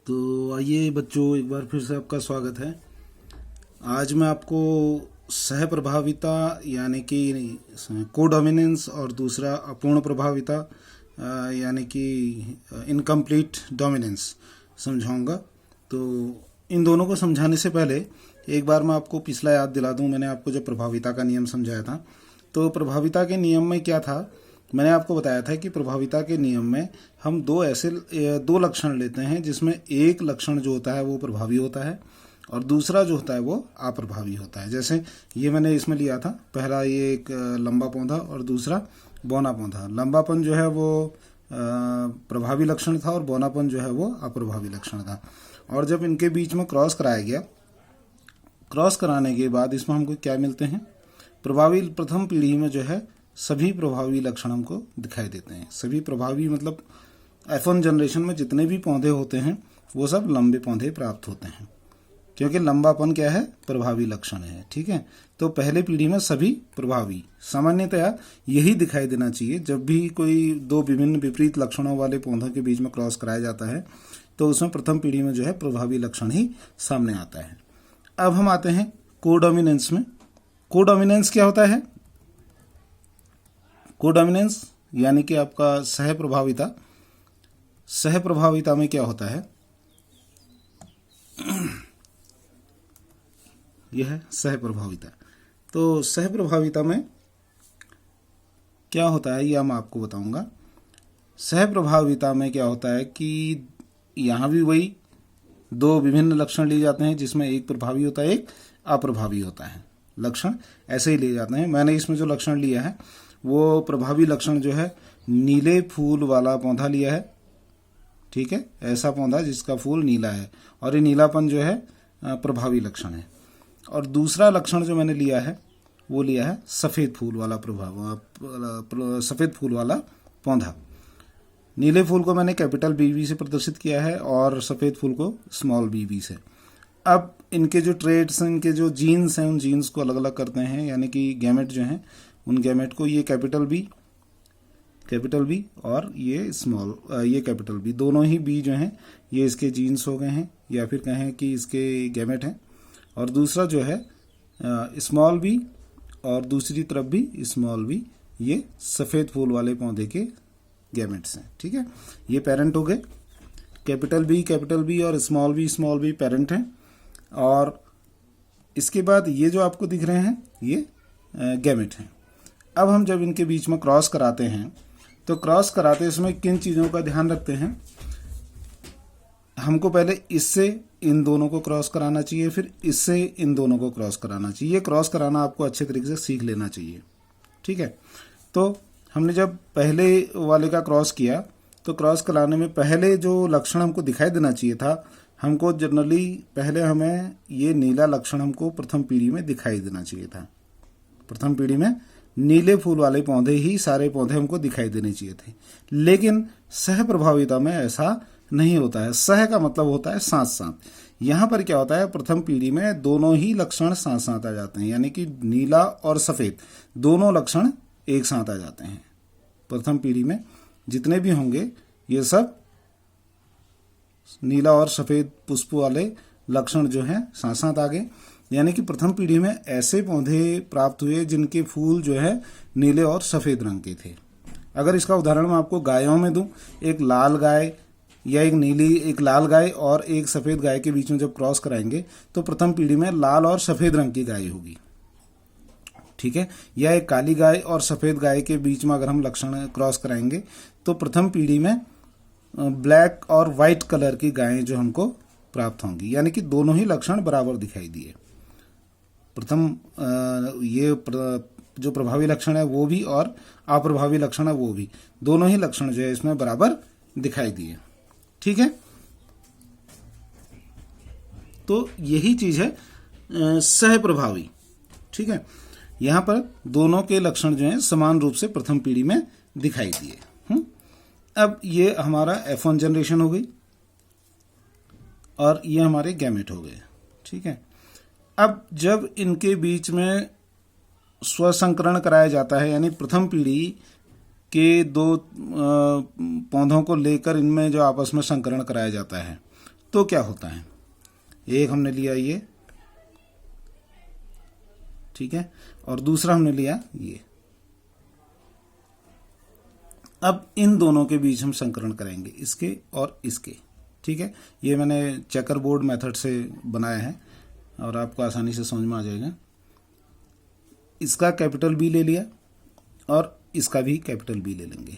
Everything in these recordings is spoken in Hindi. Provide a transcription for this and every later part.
तो आइए बच्चों, एक बार फिर से आपका स्वागत है। आज मैं आपको सह प्रभाविता यानी कि कोडोमिनेंस और दूसरा अपूर्ण प्रभाविता यानी कि इनकम्प्लीट डोमिनेंस समझाऊंगा। तो इन दोनों को समझाने से पहले एक बार मैं आपको पिछला याद दिला दूं। मैंने आपको जब प्रभाविता का नियम समझाया था, तो प्रभाविता के नियम में क्या था, मैंने आपको बताया था कि प्रभाविता के नियम में हम दो लक्षण लेते हैं, जिसमें एक लक्षण जो होता है वो प्रभावी होता है और दूसरा जो होता है वो अप्रभावी होता है। जैसे ये मैंने इसमें लिया था, पहला ये एक लंबा पौधा और दूसरा बौना पौधा। लंबापन जो है वो प्रभावी लक्षण था और बौनापन जो है वो अप्रभावी लक्षण था। और जब इनके बीच में क्रॉस कराया गया, क्रॉस कराने के बाद इसमें हमको क्या मिलते हैं, प्रभावी प्रथम पीढ़ी में जो है सभी प्रभावी लक्षण हमको दिखाई देते हैं। सभी प्रभावी मतलब F1 जनरेशन में जितने भी पौधे होते हैं वो सब लंबे पौधे प्राप्त होते हैं, क्योंकि लंबापन क्या है, प्रभावी लक्षण है। ठीक है, तो पहले पीढ़ी में सभी प्रभावी, सामान्यतया यही दिखाई देना चाहिए। जब भी कोई दो विभिन्न विपरीत लक्षणों वाले पौधों के बीच में क्रॉस कराया जाता है तो उसमें प्रथम पीढ़ी में जो है प्रभावी लक्षण ही सामने आता है। अब हम आते हैं कोडोमिनेंस में। कोडोमिनेंस क्या होता है? कोडोमिनेंस यानी कि आपका सह प्रभाविता। सह प्रभाविता में क्या होता है, यह है सह प्रभाविता। तो सह प्रभाविता में क्या होता है, यह मैं आपको बताऊंगा। सह प्रभाविता में क्या होता है कि यहां भी वही दो विभिन्न लक्षण लिए जाते हैं, जिसमें एक प्रभावी होता है, एक अप्रभावी होता है। लक्षण ऐसे ही लिए जाते हैं। मैंने इसमें जो लक्षण लिया है वो प्रभावी लक्षण जो है नीले फूल वाला पौधा लिया है। ठीक है, ऐसा पौधा जिसका फूल नीला है, और ये नीलापन जो है प्रभावी लक्षण है। और दूसरा लक्षण जो मैंने लिया है वो लिया है सफेद फूल वाला सफेद फूल वाला पौधा। नीले फूल को मैंने कैपिटल BB से प्रदर्शित किया है और सफेद फूल को स्मॉल bb से। अब इनके जो ट्रेड्स, इनके जो जीन्स हैं, उन जीन्स को अलग अलग करते हैं, यानी कि गैमेट जो हैं, उन गैमेट को ये कैपिटल B और ये कैपिटल B, दोनों ही B जो हैं ये इसके जीन्स हो गए हैं, या फिर कहें कि इसके गैमेट हैं। और दूसरा जो है स्मॉल b और दूसरी तरफ भी स्मॉल b, ये सफ़ेद फूल वाले पौधे के गैमेट्स हैं। ठीक है, ये पेरेंट हो गए। कैपिटल B और स्मॉल b पेरेंट हैं। और इसके बाद ये जो आपको दिख रहे हैं ये गैमेट हैं। अब हम जब इनके बीच में क्रॉस कराते हैं तो क्रॉस कराते इसमें किन चीज़ों का ध्यान रखते हैं, हमको पहले इससे इन दोनों को क्रॉस कराना चाहिए, फिर इससे इन दोनों को क्रॉस कराना चाहिए। ये क्रॉस कराना आपको अच्छे तरीके से सीख लेना चाहिए। ठीक है, तो हमने जब पहले वाले का क्रॉस किया तो क्रॉस कराने में पहले जो लक्षण हमको दिखाई देना चाहिए था, हमको जनरली पहले हमें ये नीला लक्षण हमको प्रथम पीढ़ी में दिखाई देना चाहिए था। प्रथम पीढ़ी में नीले फूल वाले पौधे ही सारे पौधे हमको दिखाई देने चाहिए थे, लेकिन सह प्रभाविता में ऐसा नहीं होता है। सह का मतलब होता है साथ साथ। यहाँ पर क्या होता है, प्रथम पीढ़ी में दोनों ही लक्षण साथ साथ आ जाते हैं, यानी कि नीला और सफ़ेद दोनों लक्षण एक साथ आ जाते हैं। प्रथम पीढ़ी में जितने भी होंगे ये सब नीला और सफ़ेद पुष्प वाले लक्षण जो हैं साथ साथ आ गए। यानी कि प्रथम पीढ़ी में ऐसे पौधे प्राप्त हुए जिनके फूल जो है नीले और सफ़ेद रंग के थे। अगर इसका उदाहरण मैं आपको गायों में दूं, एक लाल गाय या एक लाल गाय और एक सफ़ेद गाय के बीच में जब क्रॉस कराएंगे तो प्रथम पीढ़ी में लाल और सफ़ेद रंग की गाय होगी। ठीक है, या एक काली गाय और सफ़ेद गाय के बीच में अगर हम लक्षण क्रॉस कराएंगे तो प्रथम पीढ़ी में ब्लैक और वाइट कलर की गायें जो हमको प्राप्त होंगी। यानी कि दोनों ही लक्षण बराबर दिखाई दिए। प्रथम जो प्रभावी लक्षण है वो भी और अप्रभावी लक्षण है वो भी, दोनों ही लक्षण जो है इसमें बराबर दिखाई दिए। ठीक है, तो यही चीज है सह प्रभावी। ठीक है, यहां पर दोनों के लक्षण जो है समान रूप से प्रथम पीढ़ी में दिखाई दिए। अब ये हमारा F1 जनरेशन हो गई और ये हमारे गैमेट हो गए। ठीक है, अब जब इनके बीच में स्वसंकरण कराया जाता है, यानी प्रथम पीढ़ी के दो पौधों को लेकर इनमें जो आपस में संकरण कराया जाता है, तो क्या होता है, एक हमने लिया ये, ठीक है, और दूसरा हमने लिया ये। अब इन दोनों के बीच हम संकरण करेंगे, इसके और इसके, ठीक है। ये मैंने चेकर बोर्ड मेथड से बनाया है और आपको आसानी से समझ में आ जाएगा। इसका कैपिटल बी ले लिया और इसका भी कैपिटल बी ले लेंगे,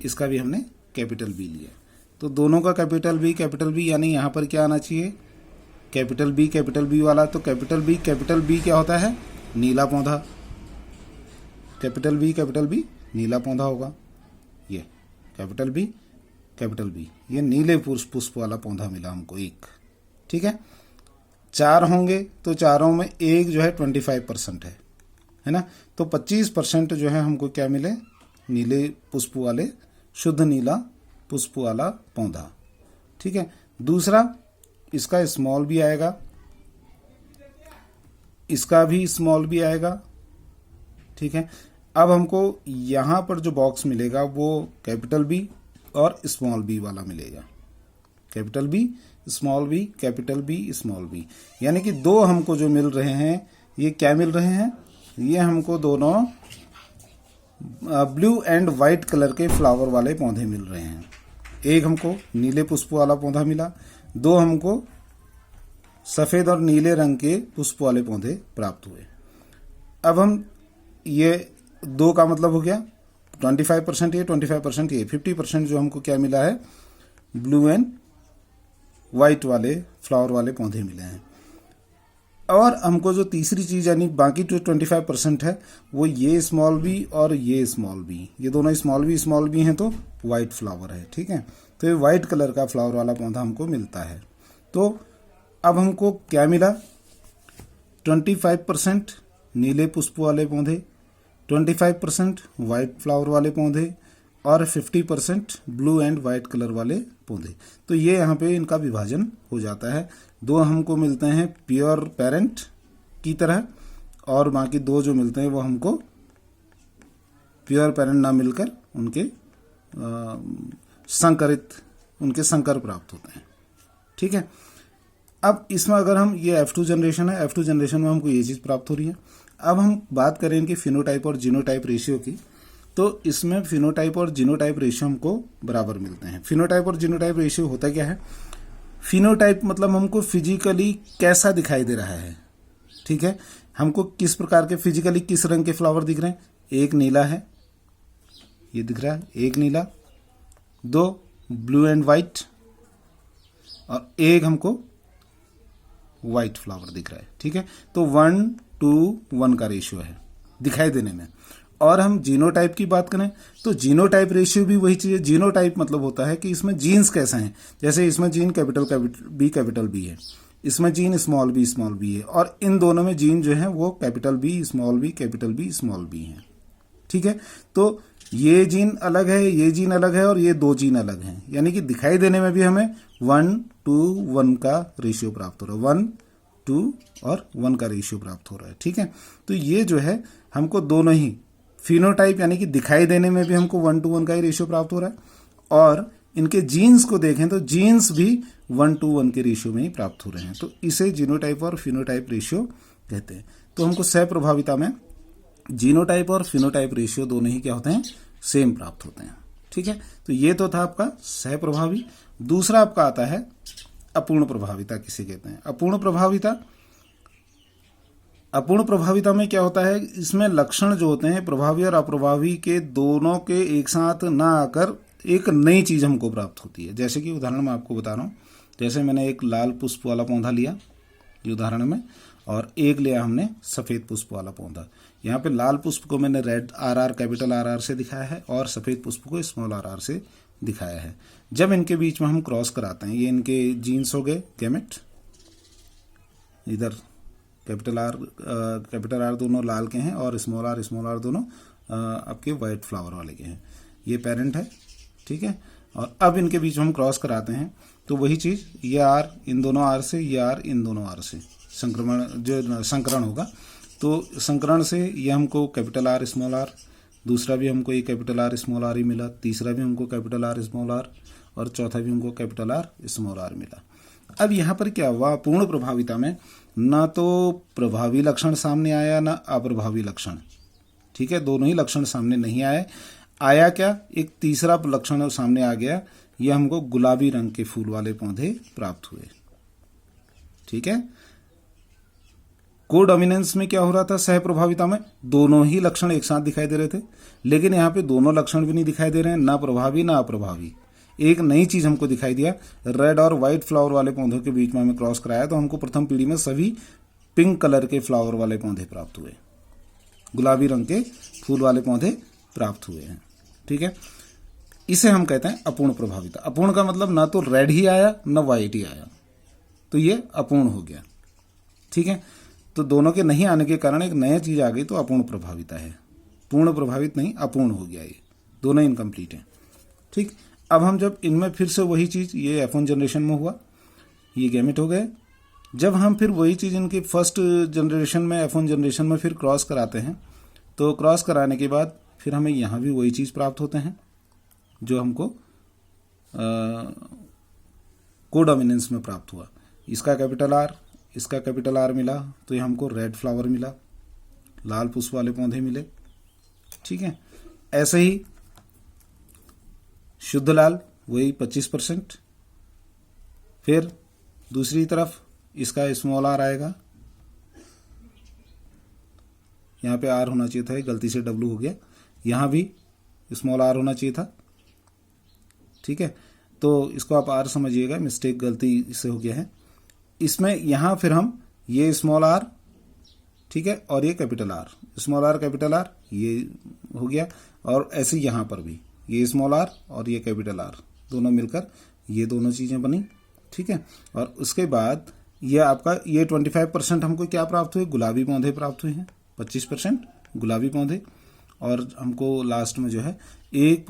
इसका भी हमने कैपिटल बी लिया, तो दोनों का कैपिटल बी, यानी यहाँ पर क्या आना चाहिए, कैपिटल बी वाला। तो कैपिटल बी क्या होता है, नीला पौधा, कैपिटल बी नीला पौधा होगा। ये कैपिटल बी ये नीले पुष्प वाला पौधा मिला हमको एक, ठीक है। 4 होंगे तो चारों में एक जो है 25% है ना, तो 25% जो है हमको क्या मिले, नीले पुष्प वाले, शुद्ध नीला पुष्प वाला पौधा, ठीक है। दूसरा इसका स्मॉल भी आएगा, इसका भी स्मॉल भी आएगा, ठीक है। अब हमको यहां पर जो बॉक्स मिलेगा वो कैपिटल बी और स्मॉल बी वाला मिलेगा, capital B small B, capital B small B, यानी कि दो हमको जो मिल रहे हैं, ये क्या मिल रहे हैं, ये हमको दोनों ब्लू एंड व्हाइट कलर के फ्लावर वाले पौधे मिल रहे हैं। एक हमको नीले पुष्प वाला पौधा मिला, दो हमको सफेद और नीले रंग के पुष्प वाले पौधे प्राप्त हुए। अब हम ये दो का मतलब हो गया 25% ये, 25% ये, 50% जो हमको क्या मिला है, ब्लू एंड व्हाइट वाले फ्लावर वाले पौधे मिले हैं। और हमको जो तीसरी चीज यानी बाकी जो 25% है वो ये स्मॉल बी और ये स्मॉल बी, ये दोनों स्मॉल बी हैं तो व्हाइट फ्लावर है, ठीक है। तो ये व्हाइट कलर का फ्लावर वाला पौधा हमको मिलता है। तो अब हमको क्या मिला, 25% नीले पुष्प वाले पौधे, 25% व्हाइट फ्लावर वाले पौधे और 50% ब्लू एंड व्हाइट कलर वाले पौधे। तो ये यहाँ पे इनका विभाजन हो जाता है। दो हमको मिलते हैं प्योर पेरेंट की तरह और बाकी दो जो मिलते हैं वो हमको प्योर पेरेंट ना मिलकर उनके संकर प्राप्त होते हैं, ठीक है। अब इसमें अगर हम ये F2 जनरेशन है, F2 जनरेशन में हमको ये चीज़ प्राप्त हो रही है। अब हम बात करें इनकी फिनोटाइप और जीनोटाइप रेशियो की, तो इसमें फिनोटाइप और जीनोटाइप रेशियो हमको बराबर मिलते हैं। फिनोटाइप और जीनोटाइप रेशियो होता क्या है, फिनोटाइप मतलब हमको फिजिकली कैसा दिखाई दे रहा है, ठीक है। हमको किस प्रकार के फिजिकली किस रंग के फ्लावर दिख रहे हैं, एक नीला है, ये दिख रहा है एक नीला, दो ब्लू एंड व्हाइट और एक हमको व्हाइट फ्लावर दिख रहा है, ठीक है। तो 1:1 का रेशियो है दिखाई देने में। और हम जीनोटाइप की बात करें तो जीनोटाइप रेशियो भी वही चीज है। जीनोटाइप मतलब होता है कि इसमें जीन्स कैसे हैं, जैसे इसमें जीन कैपिटल बी है, इसमें जीन स्मॉल बी है और इन दोनों में जीन जो है वो कैपिटल बी स्मॉल बी है, ठीक है। तो ये जीन अलग है, ये जीन अलग है और ये दो जीन अलग हैं, यानी कि दिखाई देने में भी हमें 1:1 का रेशियो प्राप्त हो रहा है, 1:2 और 1 का रेशियो प्राप्त हो रहा है, ठीक है। तो ये जो है हमको दोनों ही फिनोटाइप यानी कि दिखाई देने में भी हमको 1:1 का ही रेशियो प्राप्त हो रहा है और इनके जीन्स को देखें तो जीन्स भी 1:1 के रेशियो में ही प्राप्त हो रहे हैं। तो इसे जीनोटाइप और फिनोटाइप रेशियो कहते हैं। तो हमको सह प्रभाविता में जीनोटाइप और फिनोटाइप रेशियो दोनों ही क्या होते हैं, सेम प्राप्त होते हैं, ठीक है। तो ये तो था आपका सह प्रभावी। दूसरा आपका आता है अपूर्ण प्रभाविता किसे कहते हैं। अपूर्ण प्रभाविता में क्या होता है, इसमें लक्षण जो होते हैं प्रभावी और अप्रभावी के दोनों के एक साथ ना आकर एक नई चीज हमको प्राप्त होती है। जैसे कि उदाहरण मैं आपको बता रहा हूँ, जैसे मैंने एक लाल पुष्प वाला पौधा लिया ये उदाहरण में और एक लिया हमने सफेद पुष्प वाला पौधा। यहाँ पे लाल पुष्प को मैंने रेड RR कैपिटल RR से दिखाया है और सफेद पुष्प को स्मॉल RR से दिखाया है। जब इनके बीच में हम क्रॉस कराते हैं, ये इनके जीन्स हो गए गैमेट, इधर कैपिटल R दोनों लाल के हैं और स्मॉल R दोनों आपके वाइट फ्लावर वाले के हैं। ये पेरेंट है, ठीक है। और अब इनके बीच में हम क्रॉस कराते हैं तो वही चीज, ये R इन दोनों R से, ये R इन दोनों R से संकरण होगा। तो संकरण से ये हमको कैपिटल R स्मॉल r, दूसरा भी हमको ये कैपिटल R स्मॉल r ही मिला, तीसरा भी हमको कैपिटल R स्मॉल r और चौथा भी हमको कैपिटल आर स्मॉल आर मिला। अब यहाँ पर क्या हुआ, अपूर्ण प्रभाविता में ना तो प्रभावी लक्षण सामने आया ना अप्रभावी लक्षण, ठीक है, दोनों ही लक्षण सामने नहीं आए। आया क्या, एक तीसरा लक्षण सामने आ गया, यह हमको गुलाबी रंग के फूल वाले पौधे प्राप्त हुए। ठीक है, कोडोमिनेंस में क्या हो रहा था, सह प्रभाविता में दोनों ही लक्षण एक साथ दिखाई दे रहे थे, लेकिन यहाँ पे दोनों लक्षण भी नहीं दिखाई दे रहे हैं, ना प्रभावी ना अप्रभावी। एक नई चीज हमको दिखाई दिया, रेड और व्हाइट फ्लावर वाले पौधों के बीच में हमें क्रॉस कराया तो हमको प्रथम पीढ़ी में सभी पिंक कलर के फ्लावर वाले पौधे प्राप्त हुए, गुलाबी रंग के फूल वाले पौधे प्राप्त हुए हैं। ठीक है, इसे हम कहते हैं अपूर्ण प्रभाविता। अपूर्ण का मतलब ना तो रेड ही आया ना व्हाइट ही आया, तो ये अपूर्ण हो गया। ठीक है, तो दोनों के नहीं आने के कारण एक नया चीज आ गई तो अपूर्ण प्रभाविता है, पूर्ण प्रभावित नहीं, अपूर्ण हो गया, ये दोनों इनकम्प्लीट हैं। ठीक, अब हम जब इनमें फिर से वही चीज, ये F1 जनरेशन में हुआ, ये गैमेट हो गए, जब हम फिर वही चीज इनके फर्स्ट जनरेशन में F1 जनरेशन में फिर क्रॉस कराते हैं, तो क्रॉस कराने के बाद फिर हमें यहाँ भी वही चीज प्राप्त होते हैं जो हमको कोडोमिनेंस में प्राप्त हुआ। इसका कैपिटल आर, इसका कैपिटल आर मिला तो ये हमको रेड फ्लावर मिला, लाल पुष्प वाले पौधे मिले। ठीक है, ऐसे ही शुद्ध लाल वही 25%। फिर दूसरी तरफ इसका स्मॉल आर आएगा, यहाँ पे आर होना चाहिए था, गलती से डब्लू हो गया, यहाँ भी स्मॉल आर होना चाहिए था। ठीक है, तो इसको आप आर समझिएगा, मिस्टेक गलती से हो गया है इसमें। यहाँ फिर हम ये स्मॉल आर, ठीक है, और ये capital R, small are capital R ये हो गया, और ऐसे यहाँ पर भी ये स्मॉल आर और ये कैपिटल आर दोनों मिलकर ये दोनों चीजें बनी। ठीक है, और उसके बाद ये आपका ये 25% हमको क्या प्राप्त हुए, गुलाबी पौधे प्राप्त हुए हैं, 25% गुलाबी पौधे, और हमको लास्ट में जो है एक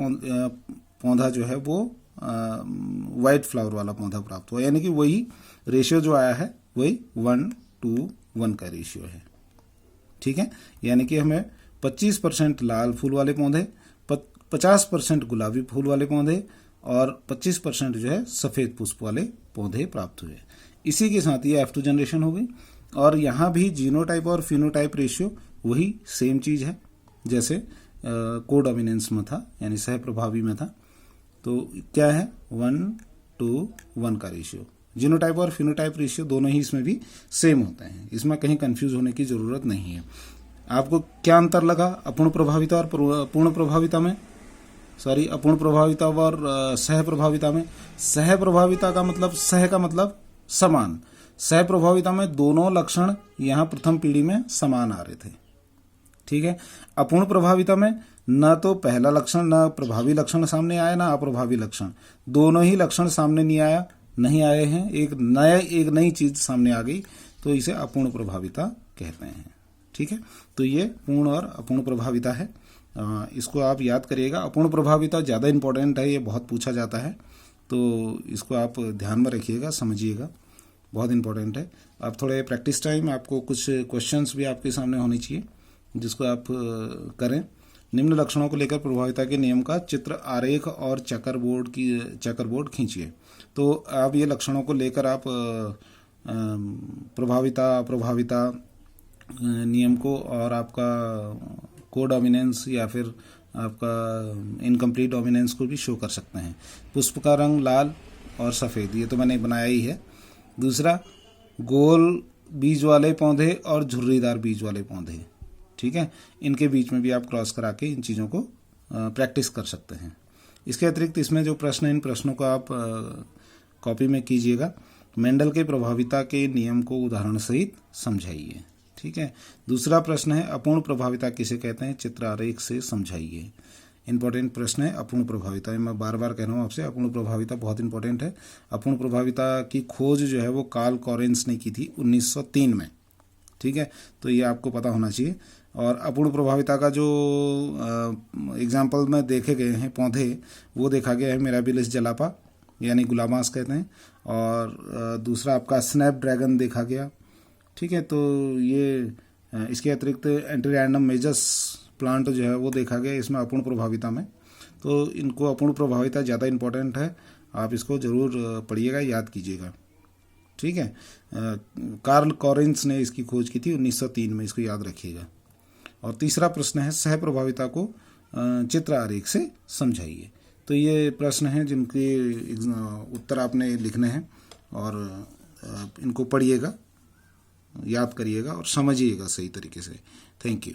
पौधा जो है वो वाइट फ्लावर वाला पौधा प्राप्त हुआ, यानी कि वही रेशियो जो आया है वही 1:1 का रेशियो है। ठीक है, यानी कि हमें 25% लाल फूल वाले पौधे, 50% गुलाबी फूल वाले पौधे और 25% जो है सफेद पुष्प वाले पौधे प्राप्त हुए। इसी के साथ ये F2 जनरेशन हो गई, और यहाँ भी जीनोटाइप और फिनोटाइप रेशियो वही सेम चीज है जैसे कोडोमिनेंस में था, यानी सह प्रभावी में था। तो क्या है, 1:1 का रेशियो। जीनोटाइप और फिनोटाइप रेशियो दोनों ही इसमें भी सेम होते हैं, इसमें कहीं कंफ्यूज होने की जरूरत नहीं है। आपको क्या अंतर लगा अपूर्ण प्रभाविता और पूर्ण प्रभाविता में, सॉरी अपूर्ण प्रभाविता और सह प्रभाविता में? सह प्रभाविता का मतलब, सह का मतलब समान, सह प्रभाविता में दोनों लक्षण यहाँ प्रथम पीढ़ी में समान आ रहे थे। ठीक है, अपूर्ण प्रभाविता में न तो पहला लक्षण, न प्रभावी लक्षण सामने आया, ना अप्रभावी लक्षण, दोनों ही लक्षण सामने नहीं आए हैं, एक नई चीज सामने आ गई, तो इसे अपूर्ण प्रभाविता कहते हैं। ठीक है, तो ये पूर्ण और अपूर्ण प्रभाविता है, इसको आप याद करिएगा। अपूर्ण प्रभाविता ज्यादा इंपॉर्टेंट है, ये बहुत पूछा जाता है, तो इसको आप ध्यान में रखिएगा, समझिएगा, बहुत इंपॉर्टेंट है। आप थोड़े प्रैक्टिस टाइम आपको कुछ क्वेश्चंस भी आपके सामने होने चाहिए जिसको आप करें। निम्न लक्षणों को लेकर प्रभाविता के नियम का चित्र, आरेख और चेकरबोर्ड खींचिए। तो आप ये लक्षणों को लेकर आप प्रभाविता नियम को और आपका कोडोमिनेंस या फिर आपका इनकम्प्लीट डोमिनेंस को भी शो कर सकते हैं। पुष्प का रंग लाल और सफ़ेद, ये तो मैंने बनाया ही है। दूसरा, गोल बीज वाले पौधे और झुर्रीदार बीज वाले पौधे, ठीक है, इनके बीच में भी आप क्रॉस करा के इन चीज़ों को प्रैक्टिस कर सकते हैं। इसके अतिरिक्त इसमें जो प्रश्न है, इन प्रश्नों को आप कॉपी में कीजिएगा। मेंडल के प्रभाविता के नियम को उदाहरण सहित समझाइए। ठीक है, दूसरा प्रश्न है, अपूर्ण प्रभाविता किसे कहते हैं, चित्र आरेख से समझाइए। इंपॉर्टेंट प्रश्न है अपूर्ण प्रभाविता, मैं बार बार कह रहा हूँ आपसे, अपूर्ण प्रभाविता बहुत इंपॉर्टेंट है। अपूर्ण प्रभाविता की खोज जो है वो कार्ल कॉरेंस ने की थी 1903 में। ठीक है, तो ये आपको पता होना चाहिए। और अपूर्ण प्रभाविता का जो एग्जाम्पल में देखे गए हैं पौधे, वो देखा गया है मिराबिलिस जलापा, यानी गुलाबांस कहते हैं, और दूसरा आपका स्नैप ड्रैगन देखा गया। ठीक है, तो ये इसके अतिरिक्त एंटीरैंडम मेजस प्लांट जो है वो देखा गया इसमें अपूर्ण प्रभाविता में। तो इनको अपूर्ण प्रभाविता ज़्यादा इंपॉर्टेंट है, आप इसको ज़रूर पढ़िएगा, याद कीजिएगा। ठीक है। कार्ल कॉरेंस ने इसकी खोज की थी 1903 में, इसको याद रखिएगा। और तीसरा प्रश्न है सह प्रभाविता को चित्र आरेख से समझाइए। तो ये प्रश्न हैं जिनके उत्तर आपने लिखने हैं और इनको पढ़िएगा, याद करिएगा और समझिएगा सही तरीके से। Thank you.